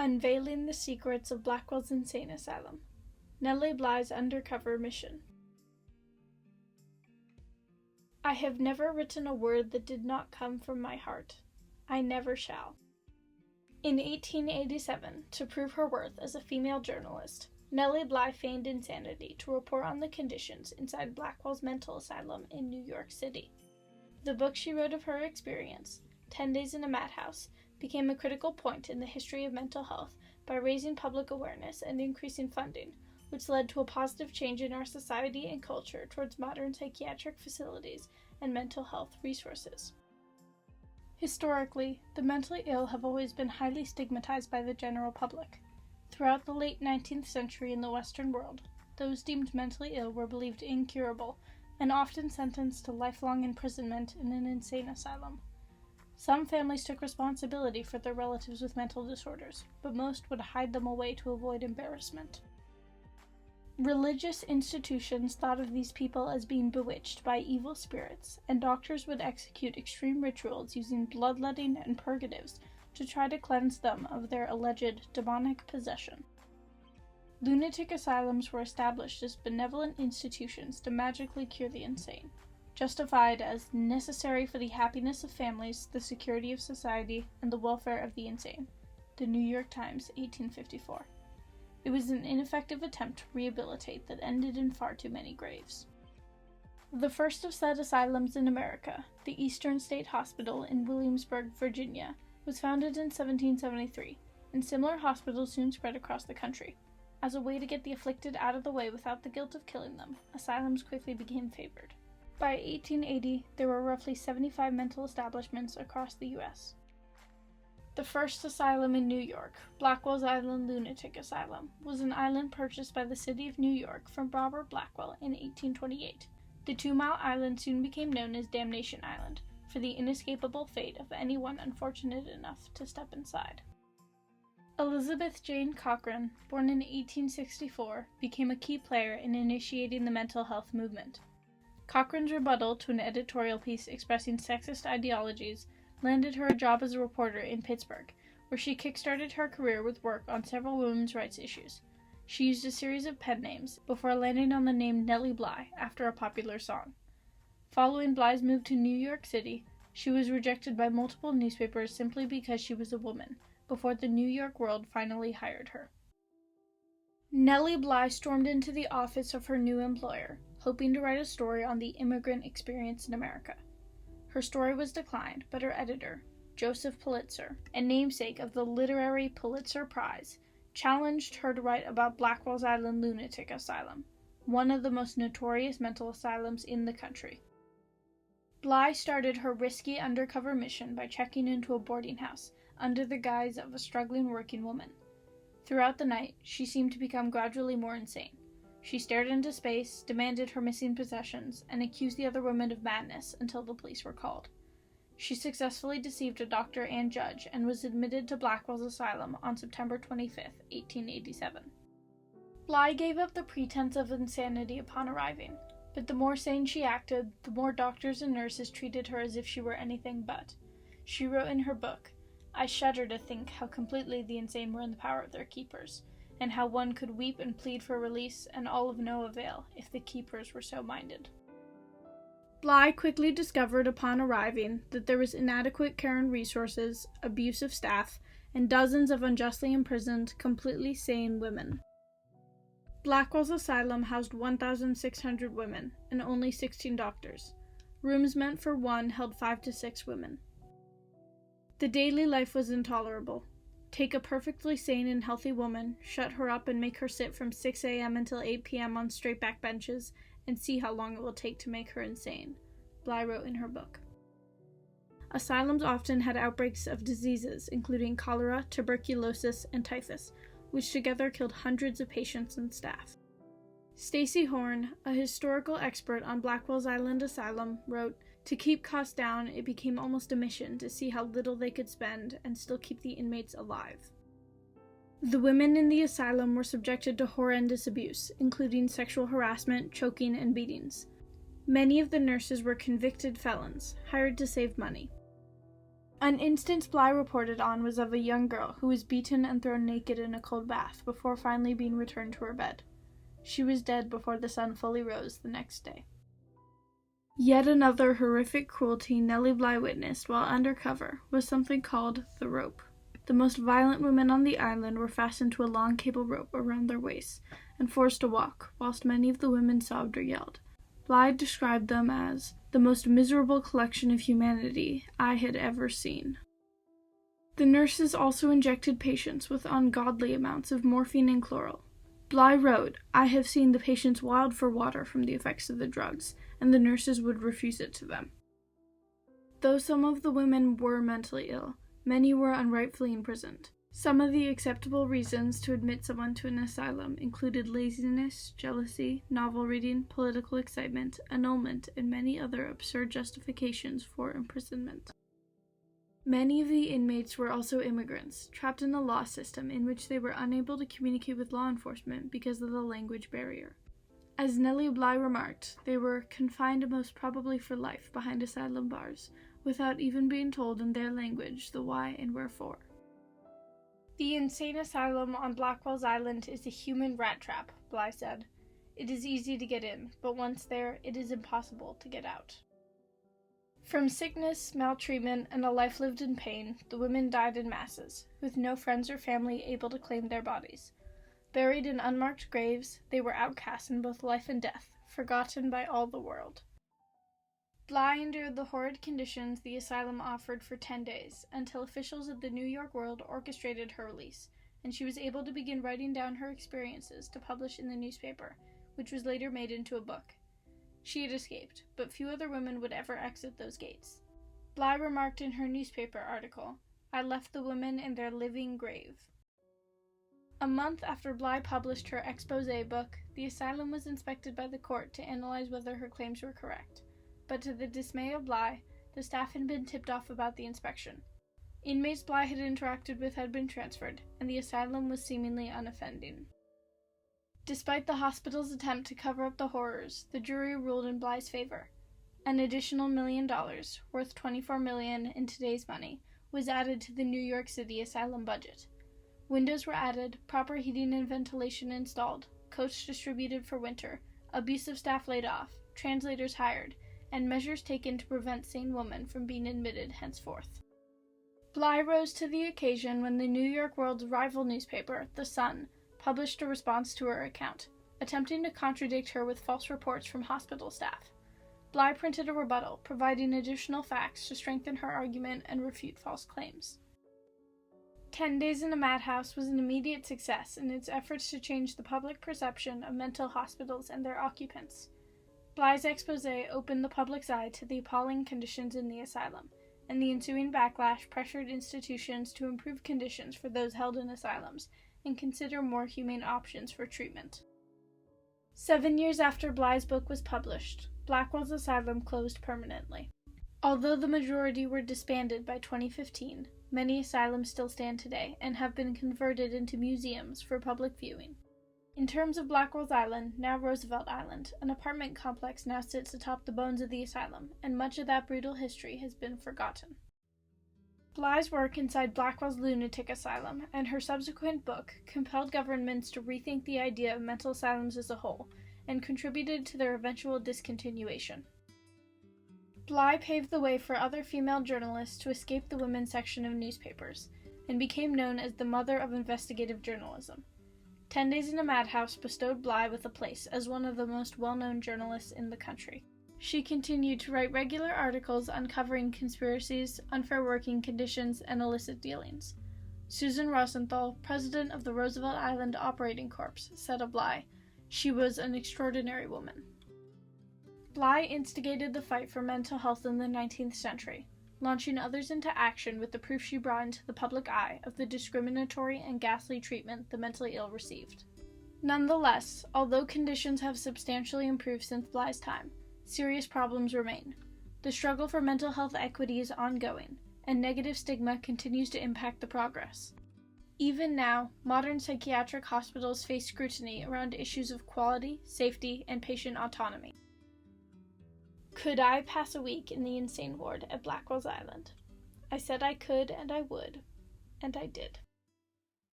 Unveiling the Secrets of Blackwell's Insane Asylum. Nellie Bly's Undercover Mission. I have never written a word that did not come from my heart. I never shall. In 1887, to prove her worth as a female journalist, Nellie Bly feigned insanity to report on the conditions inside Blackwell's mental asylum in New York City. The book she wrote of her experience, 10 Days in a Madhouse, became a critical point in the history of mental health by raising public awareness and increasing funding, which led to a positive change in our society and culture towards modern psychiatric facilities and mental health resources. Historically, the mentally ill have always been highly stigmatized by the general public. Throughout the late 19th century in the Western world, those deemed mentally ill were believed incurable and often sentenced to lifelong imprisonment in an insane asylum. Some families took responsibility for their relatives with mental disorders, but most would hide them away to avoid embarrassment. Religious institutions thought of these people as being bewitched by evil spirits, and doctors would execute extreme rituals using bloodletting and purgatives to try to cleanse them of their alleged demonic possession. Lunatic asylums were established as benevolent institutions to magically cure the insane, justified as necessary for the happiness of families, the security of society, and the welfare of the insane. The New York Times, 1854. It was an ineffective attempt to rehabilitate that ended in far too many graves. The first of said asylums in America, the Eastern State Hospital in Williamsburg, Virginia, was founded in 1773, and similar hospitals soon spread across the country. As a way to get the afflicted out of the way without the guilt of killing them, asylums quickly became favored. By 1880, there were roughly 75 mental establishments across the U.S. The first asylum in New York, Blackwell's Island Lunatic Asylum, was an island purchased by the city of New York from Robert Blackwell in 1828. The 2-mile island soon became known as Damnation Island, for the inescapable fate of anyone unfortunate enough to step inside. Elizabeth Jane Cochran, born in 1864, became a key player in initiating the mental health movement. Cochran's rebuttal to an editorial piece expressing sexist ideologies landed her a job as a reporter in Pittsburgh, where she kickstarted her career with work on several women's rights issues. She used a series of pen names before landing on the name Nellie Bly after a popular song. Following Bly's move to New York City, she was rejected by multiple newspapers simply because she was a woman, before the New York World finally hired her. Nellie Bly stormed into the office of her new employer, hoping to write a story on the immigrant experience in America. Her story was declined, but her editor, Joseph Pulitzer, and namesake of the literary Pulitzer Prize, challenged her to write about Blackwell's Island Lunatic Asylum, one of the most notorious mental asylums in the country. Bly started her risky undercover mission by checking into a boarding house under the guise of a struggling working woman. Throughout the night, she seemed to become gradually more insane. She stared into space, demanded her missing possessions, and accused the other women of madness until the police were called. She successfully deceived a doctor and judge and was admitted to Blackwell's Asylum on September 25, 1887. Bly gave up the pretense of insanity upon arriving, but the more sane she acted, the more doctors and nurses treated her as if she were anything but. She wrote in her book, "I shudder to think how completely the insane were in the power of their keepers, and how one could weep and plead for release, and all of no avail, if the keepers were so minded." Bly quickly discovered upon arriving that there was inadequate care and resources, abuse of staff, and dozens of unjustly imprisoned, completely sane women. Blackwell's Asylum housed 1,600 women, and only 16 doctors. Rooms meant for one held 5 to 6 women. The daily life was intolerable. Take a perfectly sane and healthy woman, shut her up and make her sit from 6 a.m. until 8 p.m. on straight back benches, and see how long it will take to make her insane, Bly wrote in her book. Asylums often had outbreaks of diseases, including cholera, tuberculosis, and typhus, which together killed hundreds of patients and staff. Stacy Horn, a historical expert on Blackwell's Island Asylum, wrote, "To keep costs down, it became almost a mission to see how little they could spend and still keep the inmates alive." The women in the asylum were subjected to horrendous abuse, including sexual harassment, choking, and beatings. Many of the nurses were convicted felons, hired to save money. An instance Bly reported on was of a young girl who was beaten and thrown naked in a cold bath before finally being returned to her bed. She was dead before the sun fully rose the next day. Yet another horrific cruelty Nellie Bly witnessed while undercover was something called the rope. The most violent women on the island were fastened to a long cable rope around their waists and forced to walk, whilst many of the women sobbed or yelled. Bly described them as the most miserable collection of humanity I had ever seen. The nurses also injected patients with ungodly amounts of morphine and chloral. Bly wrote, "I have seen the patients wild for water from the effects of the drugs, and the nurses would refuse it to them." Though some of the women were mentally ill, many were unrightfully imprisoned. Some of the acceptable reasons to admit someone to an asylum included laziness, jealousy, novel reading, political excitement, annulment, and many other absurd justifications for imprisonment. Many of the inmates were also immigrants, trapped in a law system in which they were unable to communicate with law enforcement because of the language barrier. As Nellie Bly remarked, they were confined most probably for life behind asylum bars, without even being told in their language the why and wherefore. "The insane asylum on Blackwell's Island is a human rat trap," Bly said. "It is easy to get in, but once there, it is impossible to get out." From sickness, maltreatment, and a life lived in pain, the women died in masses, with no friends or family able to claim their bodies. Buried in unmarked graves, they were outcasts in both life and death, forgotten by all the world. Bly endured the horrid conditions the asylum offered for 10 days, until officials of the New York World orchestrated her release, and she was able to begin writing down her experiences to publish in the newspaper, which was later made into a book. She had escaped, but few other women would ever exit those gates. Bly remarked in her newspaper article, "I left the women in their living grave." A month after Bly published her exposé book, the asylum was inspected by the court to analyze whether her claims were correct. But to the dismay of Bly, the staff had been tipped off about the inspection. Inmates Bly had interacted with had been transferred, and the asylum was seemingly unoffending. Despite the hospital's attempt to cover up the horrors, the jury ruled in Bly's favor. An additional $1 million, worth $24 million in today's money, was added to the New York City asylum budget. Windows were added, proper heating and ventilation installed, coats distributed for winter, abusive staff laid off, translators hired, and measures taken to prevent sane women from being admitted henceforth. Bly rose to the occasion when the New York World's rival newspaper, The Sun, published a response to her account, attempting to contradict her with false reports from hospital staff. Bly printed a rebuttal, providing additional facts to strengthen her argument and refute false claims. 10 Days in a Madhouse was an immediate success in its efforts to change the public perception of mental hospitals and their occupants. Bly's exposé opened the public's eye to the appalling conditions in the asylum, and the ensuing backlash pressured institutions to improve conditions for those held in asylums and consider more humane options for treatment. 7 years after Bly's book was published, Blackwell's Asylum closed permanently. Although the majority were disbanded by 2015, many asylums still stand today and have been converted into museums for public viewing. In terms of Blackwell's Island, now Roosevelt Island, an apartment complex now sits atop the bones of the asylum, and much of that brutal history has been forgotten. Bly's work inside Blackwell's lunatic asylum and her subsequent book compelled governments to rethink the idea of mental asylums as a whole and contributed to their eventual discontinuation. Bly paved the way for other female journalists to escape the women's section of newspapers and became known as the mother of investigative journalism. 10 Days in a Madhouse bestowed Bly with a place as one of the most well-known journalists in the country. She continued to write regular articles uncovering conspiracies, unfair working conditions, and illicit dealings. Susan Rosenthal, president of the Roosevelt Island Operating Corps, said of Bly, "She was an extraordinary woman." Bly instigated the fight for mental health in the 19th century, launching others into action with the proof she brought into the public eye of the discriminatory and ghastly treatment the mentally ill received. Nonetheless, although conditions have substantially improved since Bly's time, serious problems remain. The struggle for mental health equity is ongoing, and negative stigma continues to impact the progress. Even now, modern psychiatric hospitals face scrutiny around issues of quality, safety, and patient autonomy. Could I pass a week in the insane ward at Blackwell's Island? I said I could and I would, and I did.